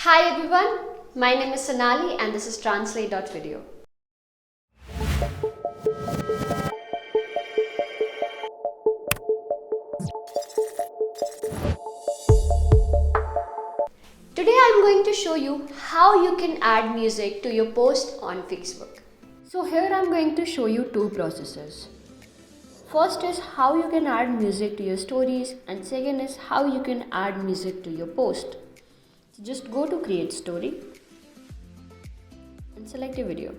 Hi everyone, my name is Sonali and this is Translate.Video. Today I'm going to show you how you can add music to your post on Facebook. So here I'm going to show you two processes. First is how you can add music to your stories, and second is how you can add music to your post. So just go to create story and select a video.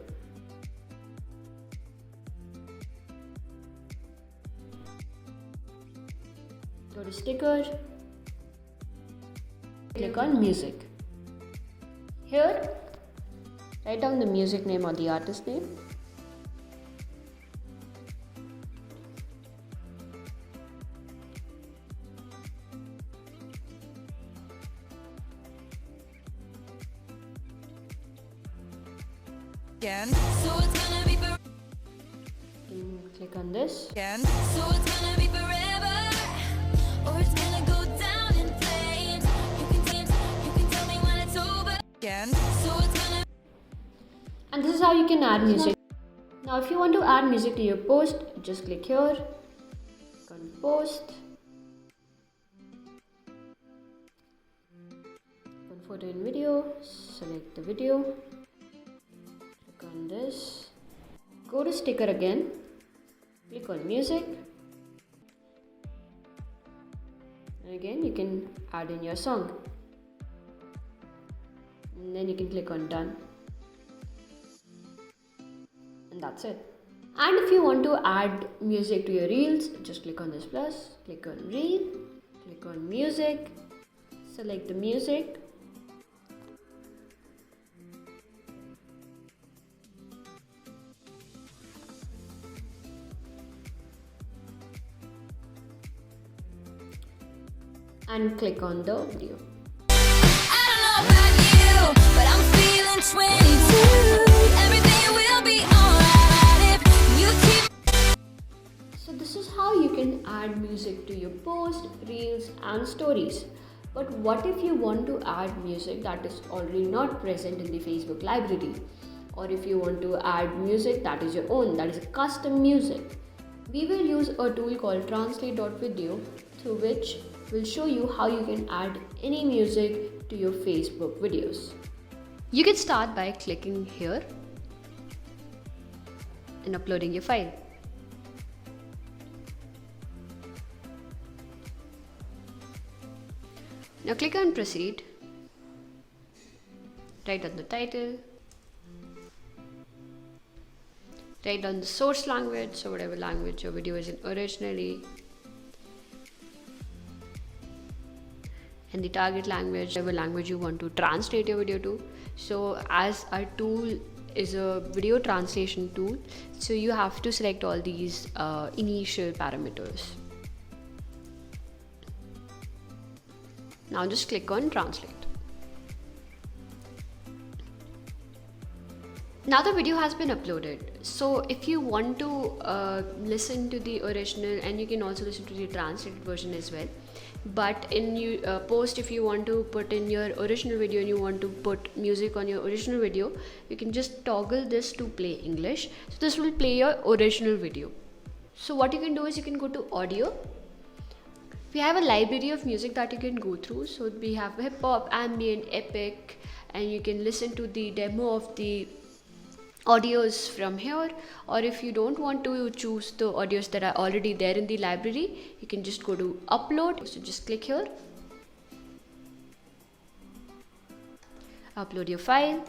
Go to sticker, click on music. Here, write down the music name or the artist name. Again. So it's gonna be forever. Click on this. Again. So it's gonna be forever, or it's gonna go down in flames. You can tell me when it's over. Again. So it's gonna. And this is how you can add music. Now if you want to add music to your post, just click here, click on post, click on photo and video, select the video, click on this, go to sticker again, click on music, and again you can add in your song, and then you can click on done. And that's it. And if you want to add music to your reels, just click on this plus, click on reel, click on music, select the music, and click on the video. I don't know about you, but I'm feeling 22. Everything will be alright if you keep. So this is how you can add music to your post, reels and stories. But what if you want to add music that is already not present in the Facebook library? Or if you want to add music that is your own, that is a custom music? We will use a tool called Translate.Video, through which will show you how you can add any music to your Facebook videos. You can start by clicking here and uploading your file. Now click on proceed, write down the title, write down the source language, so whatever language your video is in originally, and the target language, whatever language you want to translate your video to. So as our tool is a video translation tool, so you have to select all these initial parameters. Now just click on translate. Now the video has been uploaded. So if you want to listen to the original, and you can also listen to the translated version as well. But in your post, if you want to put in your original video and you want to put music on your original video, you can just toggle this to play English. So this will play your original video. So what you can do is you can go to audio. We have a library of music that you can go through. So we have hip hop, ambient, epic, and you can listen to the demo of the audios from here. Or if you don't want to choose the audios that are already there in the library, you can just go to upload. So just click here, upload your file,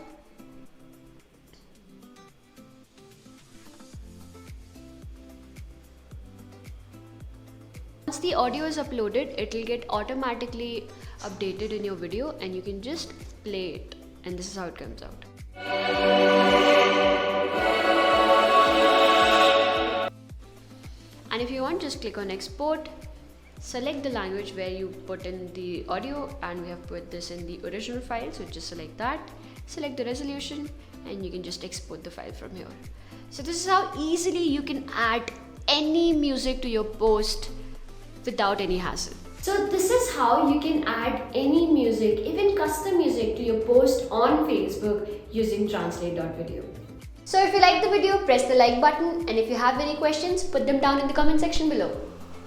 once the audio is uploaded, it will get automatically updated in your video, and you can just play it, and this is how it comes out. And if you want, just click on export, select the language where you put in the audio, and we have put this in the original file, so just select that, select the resolution, and you can just export the file from here. So this is how easily you can add any music to your post without any hassle. So this is how you can add any music, even custom music, to your post on Facebook using Translate.Video. So if you like the video, press the like button, and if you have any questions, put them down in the comment section below.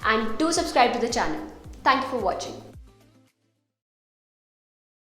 And do subscribe to the channel. Thank you for watching.